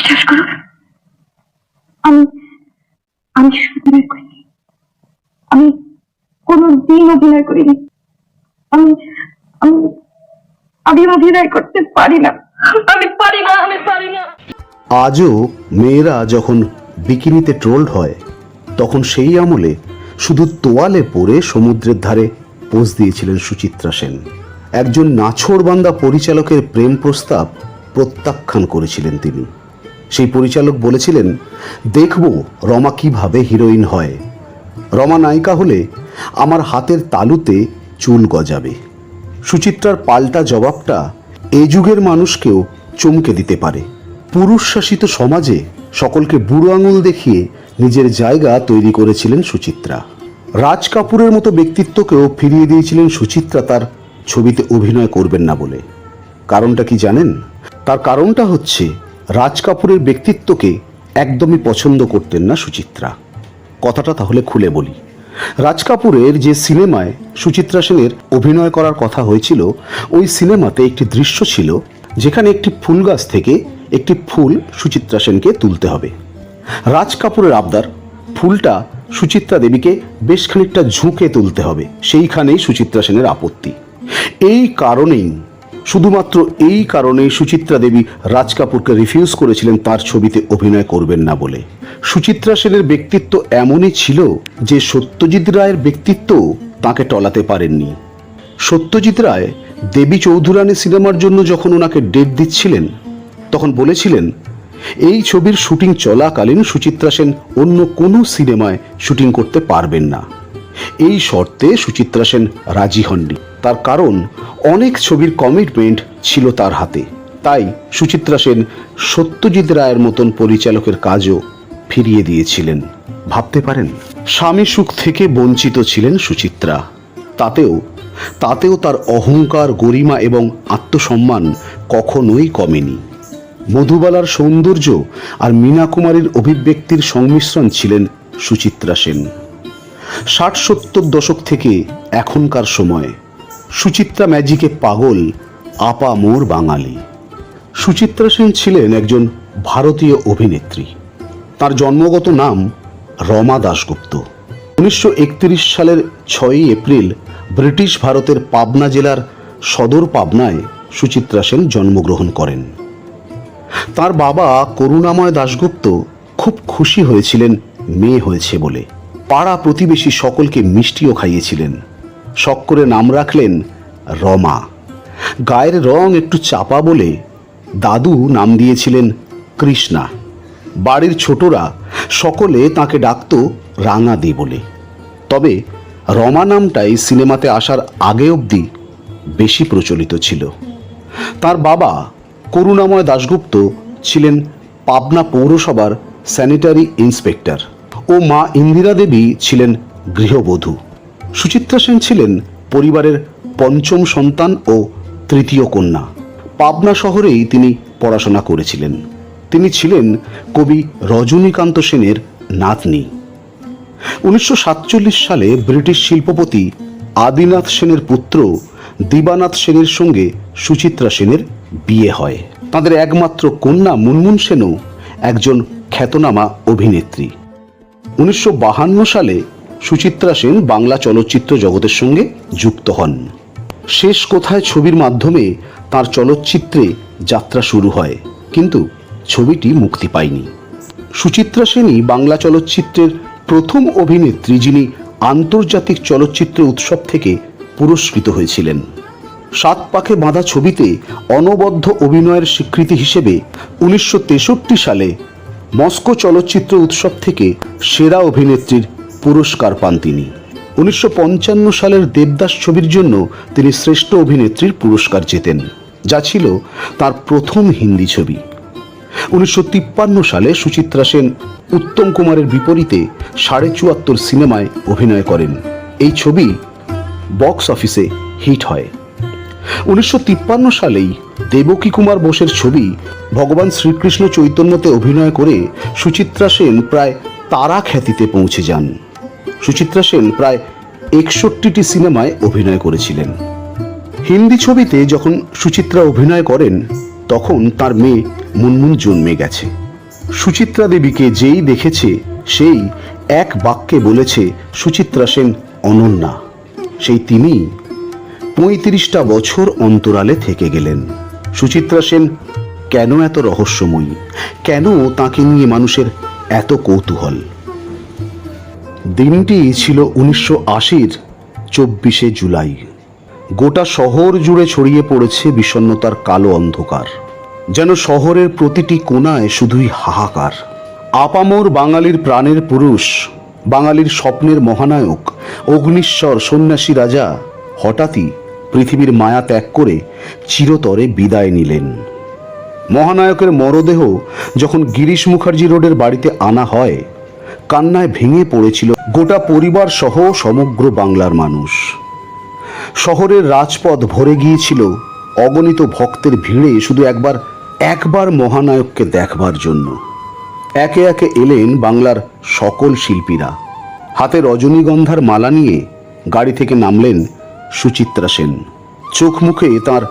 বিশ্বাস করো, আমি আমি অভিনয় করিনি। আমি কোনদিন অভিনয় করিনি। আমি আমি আমি অভিনয় করতে পারি না। আমি পারি না, আমি পারি না। আজও মেয়েরা যখন বিকিনিতে ট্রোলড হয়, তখন সেই আমলে শুধু তোয়ালে পরে সমুদ্রের ধারে পোজ দিয়েছিলেন সুচিত্রা সেন। একজন নাছোড়বান্দা পরিচালকের প্রেম প্রস্তাব প্রত্যাখ্যান করেছিলেন তিনি। সেই পরিচালক বলেছিলেন, দেখব রমা কিভাবে হিরোইন হয়। রমা নায়িকা হলে আমার হাতের তালুতে চুল গজাবে। সুচিত্রার পাল্টা জবাবটা এ যুগের মানুষকেও চমকে দিতে পারে। পুরুষ শাসিত সমাজে সকলকে বুড়ো আঙুল দেখিয়ে নিজের জায়গা তৈরি করেছিলেন সুচিত্রা। রাজ কাপুরের মতো ব্যক্তিত্বকেও ফিরিয়ে দিয়েছিলেন সুচিত্রা তার ছবিতে অভিনয় করবেন না বলে। কারণটা কি জানেন? তার কারণটা হচ্ছে রাজ কাপুরের ব্যক্তিত্বকে একদমই পছন্দ করতেন না সুচিত্রা। কথাটা তাহলে খুলে বলি। রাজ কাপুরের যে সিনেমায় সুচিত্রা সেনের অভিনয় করার কথা হয়েছিল, ওই সিনেমাতে একটি দৃশ্য ছিল যেখানে একটি ফুল গাছ থেকে একটি ফুল সুচিত্রা সেনকে তুলতে হবে। রাজ কাপুরের আবদার, ফুলটা সুচিত্রা দেবীকে বেশ খানিকটা ঝুঁকে তুলতে হবে। সেইখানেই সুচিত্রা সেনের আপত্তি। এই কারণেই, শুধুমাত্র এই কারণেই সুচিত্রা দেবী রাজ কাপুরকে রিফিউজ করেছিলেন তার ছবিতে অভিনয় করবেন না বলে। সুচিত্রা সেনের ব্যক্তিত্ব এমনই ছিল যে সত্যজিৎ রায়ের ব্যক্তিত্ব তাকে টলাতে পারেননি। সত্যজিৎ রায় দেবী চৌধুরানী সিনেমার জন্য যখন ওনাকে ডেট দিচ্ছিলেন, তখন বলেছিলেন এই ছবির শুটিং চলাকালীন সুচিত্রা সেন অন্য কোনো সিনেমায় শুটিং করতে পারবেন না। এই শর্তে সুচিত্রা সেন রাজি হননি। তার কারণ অনেক ছবির কমিটমেন্ট ছিল তার হাতে। তাই সুচিত্রা সেন সত্যজিৎ রায়ের মতন পরিচালকের কাজও ফিরিয়ে দিয়েছিলেন। ভাবতে পারেন, স্বামী সুখ থেকে বঞ্চিত ছিলেন সুচিত্রা। তাতেও তার অহংকার, গরিমা এবং আত্মসম্মান কখনোই কমেনি। মধুবালার সৌন্দর্য আর মীনা কুমারীর অভিব্যক্তির সংমিশ্রণ ছিলেন সুচিত্রা সেন। 60-70 দশক থেকে এখনকার সময় সুচিত্রা ম্যাজিকে পাগল আপা মোর বাঙালি। সুচিত্রা সেন ছিলেন একজন ভারতীয় অভিনেত্রী। তার জন্মগত নাম রমা দাশগুপ্ত। 1931 সালের 6 এপ্রিল ব্রিটিশ ভারতের পাবনা জেলার সদর পাবনায় সুচিত্রা সেন জন্মগ্রহণ করেন। তার বাবা করুণাময় দাশগুপ্ত খুব খুশি হয়েছিলেন মেয়ে হয়েছে বলে। পাড়া প্রতিবেশী সকলকে মিষ্টিও খাইয়েছিলেন। শখ করে নাম রাখলেন রমা। গায়ের রং একটু চাপা বলে দাদু নাম দিয়েছিলেন কৃষ্ণা। বাড়ির ছোটরা সকলে তাকে ডাকত রাঙাদি বলে। তবে রমা নামটাই সিনেমাতে আসার আগে অবধি বেশি প্রচলিত ছিল। তার বাবা করুণাময় দাশগুপ্ত ছিলেন পাবনা পৌরসভার স্যানিটারি ইন্সপেক্টর ও মা ইন্দিরা দেবী ছিলেন গৃহবধূ। সুচিত্রা সেন ছিলেন পরিবারের পঞ্চম সন্তান ও তৃতীয় কন্যা। পাবনা শহরেই তিনি পড়াশোনা করেছিলেন। তিনি ছিলেন কবি রজনীকান্ত সেনের নাতনি। 1947 সালে ব্রিটিশ শিল্পপতি আদিনাথ সেনের পুত্র দিবানাথ সেনের সঙ্গে সুচিত্রা সেনের বিয়ে হয়। তাদের একমাত্র কন্যা মুনমুন সেনও একজন খ্যাতনামা অভিনেত্রী। 1952 সালে সুচিত্রা সেন বাংলা চলচ্চিত্র জগতের সঙ্গে যুক্ত হন। শেষ কোথায় ছবির মাধ্যমে তার চলচ্চিত্রে যাত্রা শুরু হয়, কিন্তু ছবিটি মুক্তি পায়নি। সুচিত্রা সেনই বাংলা চলচ্চিত্রের প্রথম অভিনেত্রী যিনি আন্তর্জাতিক চলচ্চিত্র উৎসব থেকে পুরস্কৃত হয়েছিলেন। 7 পাখে বাঁধা ছবিতে অনবদ্য অভিনয়ের স্বীকৃতি হিসেবে 1963 সালে মস্কো চলচ্চিত্র উৎসব থেকে সেরা অভিনেত্রীর পুরস্কার পান তিনি। 1955 সালের দেবদাস ছবির জন্য তিনি শ্রেষ্ঠ অভিনেত্রীর পুরস্কার জেতেন, যা ছিল তার প্রথম হিন্দি ছবি। 1953 সালে সুচিত্রা সেন উত্তম কুমারের বিপরীতে 74.5 সিনেমায় অভিনয় করেন। এই ছবি বক্স অফিসে হিট হয়। 1953 সালেই দেবকী কুমার বোসের ছবি ভগবান শ্রীকৃষ্ণ চৈতন্যতে অভিনয় করে সুচিত্রা সেন প্রায় তারা খ্যাতিতে পৌঁছে যান। সুচিত্রা সেন প্রায় 61টি সিনেমায় অভিনয় করেছিলেন। হিন্দি ছবিতে যখন সুচিত্রা অভিনয় করেন, তখন তার মেয়ে মুনমুন জন্মে গেছে। সুচিত্রা দেবীকে যেই দেখেছে সেই এক বাক্যে বলেছে সুচিত্রা সেন অনন্যা। সেই তিনি ৩৫টা বছর অন্তরালে থেকে গেলেন। সুচিত্রা সেন কেন এত রহস্যময়ী, কেন তাকে নিয়ে মানুষের এত কৌতূহল? দিনটি ছিল ১৯৮০-র ২৪শে জুলাই। গোটা শহর জুড়ে ছড়িয়ে পড়েছে বিষণ্ণতার কালো অন্ধকার। যেন শহরের প্রতিটি কোণায় শুধুই হাহাকার। আপামর বাঙালির প্রাণের পুরুষ, বাঙালির স্বপ্নের মহানায়ক, অগ্নিশ্বর সন্ন্যাসী রাজা হঠাৎই পৃথিবীর মায়া ত্যাগ করে চিরতরে বিদায় নিলেন। মহানায়কের মরদেহ যখন গিরিশ মুখার্জি রোডের বাড়িতে আনা হয়, কান্নায় ভেঙে পড়েছিল গোটা পরিবার সহ সমগ্র বাংলার মানুষ। শহরের রাজপথ ভরে গিয়েছিল অগণিত ভক্তের ভিড়ে শুধু একবার মহানায়ককে দেখবার জন্য। একে একে এলেন বাংলার সকল শিল্পীরা। হাতে রজনীগন্ধার মালা নিয়ে গাড়ি থেকে নামলেন সুচিত্রা সেন। চোখ মুখে তার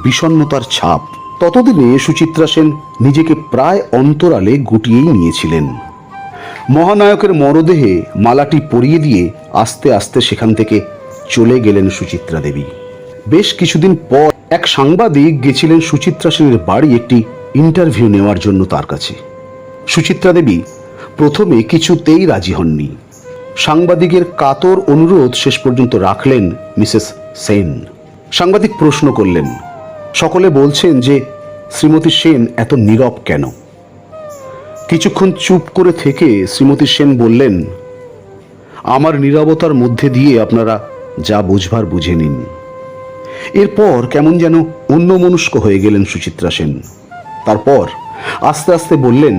বিষণ্ণতার ছাপ। ততদিনে সুচিত্রা সেন নিজেকে প্রায় অন্তরালে গুটিয়েই নিয়েছিলেন। মহানায়কের মরদেহে মালাটি পরিয়ে দিয়ে আস্তে আস্তে সেখান থেকে চলে গেলেন সুচিত্রা দেবী। বেশ কিছুদিন পর এক সাংবাদিক গেছিলেন সুচিত্রা সেনের বাড়ি একটি ইন্টারভিউ নেওয়ার জন্য তার কাছে। সুচিত্রা দেবী প্রথমে কিছুতেই রাজি হননি। সাংবাদিকের কাতর অনুরোধ শেষ পর্যন্ত রাখলেন মিসেস সেন। সাংবাদিক প্রশ্ন করলেন, সকলে বলছেন যে শ্রীমতী সেন এত নীরব কেন? কিছুক্ষণ চুপ করে থেকে শ্রীমতী সেন বললেন, আমার নীরবতার মধ্যে দিয়ে আপনারা যা বুঝবার বুঝে নিন। এরপর কেমন যেন অন্যমনস্ক হয়ে গেলেন সুচিত্রা সেন। তারপর আস্তে আস্তে বললেন,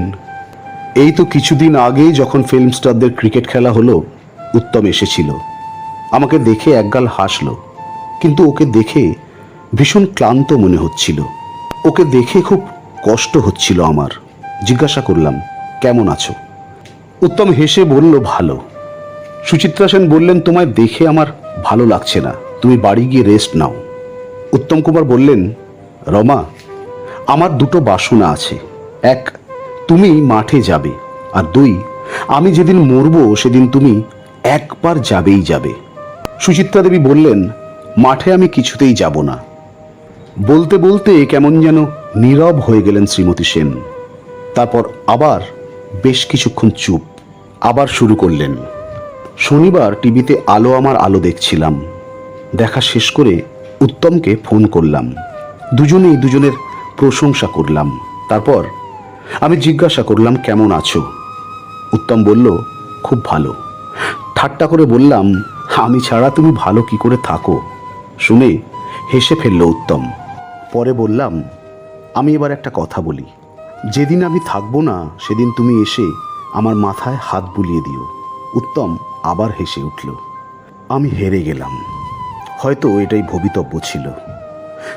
এই তো কিছুদিন আগে যখন ফিল্ম স্টারদের ক্রিকেট খেলা হলো, উত্তম এসেছিল। আমাকে দেখে একগাল হাসলো, কিন্তু ওকে দেখে ভীষণ ক্লান্ত মনে হচ্ছিল। ওকে দেখে খুব কষ্ট হচ্ছিল আমার। জিজ্ঞাসা করলাম, কেমন আছো? উত্তম হেসে বলল, ভালো। সুচিত্রা সেন বললেন, তোমায় দেখে আমার ভালো লাগছে না, তুমি বাড়ি গিয়ে রেস্ট নাও। উত্তম কুমার বললেন, রমা, আমার দুটো বাসনা আছে। এক, তুমি মাঠে যাবে, আর দুই, আমি যেদিন মরব সেদিন তুমি একবার যাবেই যাবে। সুচিত্রা দেবী বললেন, মাঠে আমি কিছুতেই যাব না। বলতে বলতে কেমন যেন নীরব হয়ে গেলেন শ্রীমতী সেন। তারপর আবার বেশ কিছুক্ষণ চুপ। আবার শুরু করলেন, শনিবার টিভিতে আলো আমার আলো দেখছিলাম। দেখা শেষ করে উত্তমকে ফোন করলাম। দুজনেই দুজনের প্রশংসা করলাম। তারপর আমি জিজ্ঞাসা করলাম, কেমন আছো? উত্তম বলল, খুব ভালো। ঠাট্টা করে বললাম, আমি ছাড়া তুমি ভালো কি করে থাকো? শুনে হেসে ফেলল উত্তম। পরে বললাম, আমি এবার একটা কথা বলি। যেদিন আমি থাকবো না সেদিন তুমি এসে আমার মাথায় হাত বুলিয়ে দিও। উত্তম আবার হেসে উঠল। আমি হেরে গেলাম। হয়তো এটাই ভবিতব্য ছিল।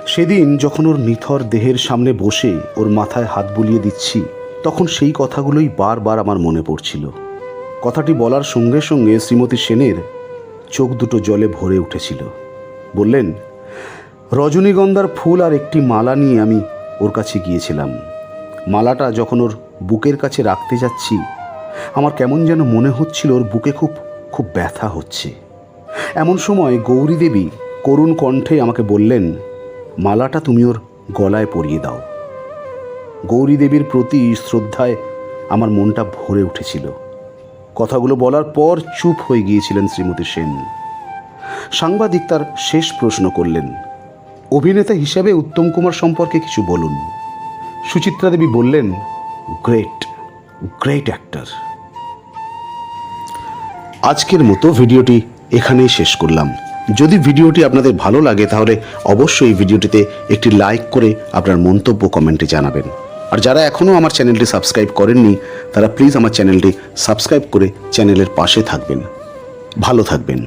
সেদিন যখন ওর নিথর দেহের সামনে বসে ওর মাথায় হাত বুলিয়ে দিচ্ছি, তখন সেই কথাগুলোই বারবার আমার মনে পড়ছিল। কথাটি বলার সঙ্গে সঙ্গে শ্রীমতী সেনের চোখ দুটো জলে ভরে উঠেছিল। বললেন, রজনীগন্ধার ফুল আর একটি মালা নিয়ে আমি ওর কাছে গিয়েছিলাম। মালাটা যখন ওর বুকের কাছে রাখতে যাচ্ছি, আমার কেমন যেন মনে হচ্ছিল ওর বুকে খুব খুব ব্যথা হচ্ছে। এমন সময় গৌরী দেবী করুণ কণ্ঠে আমাকে বললেন, মালাটা তুমি ওর গলায় পরিয়ে দাও। গৌরী দেবীর প্রতি শ্রদ্ধায় আমার মনটা ভরে উঠেছিল। কথাগুলো বলার পর চুপ হয়ে গিয়েছিলেন শ্রীমতী সেন। সাংবাদিক তার শেষ প্রশ্ন করলেন, অভিনেতা হিসাবে উত্তম কুমার সম্পর্কে কিছু বলুন। সুচিত্রা দেবী বললেন, গ্রেট গ্রেট অ্যাক্টর। আজকের মতো ভিডিওটি এখানেই শেষ করলাম। যদি ভিডিওটি আপনাদের ভালো লাগে তাহলে অবশ্যই ভিডিওটিতে একটি লাইক করে আপনার মন্তব্য কমেন্টে জানাবেন। আর যারা এখনও আমার চ্যানেলটি সাবস্ক্রাইব করেননি তারা প্লিজ আমার চ্যানেলটি সাবস্ক্রাইব করে চ্যানেলের পাশে থাকবেন। ভালো থাকবেন।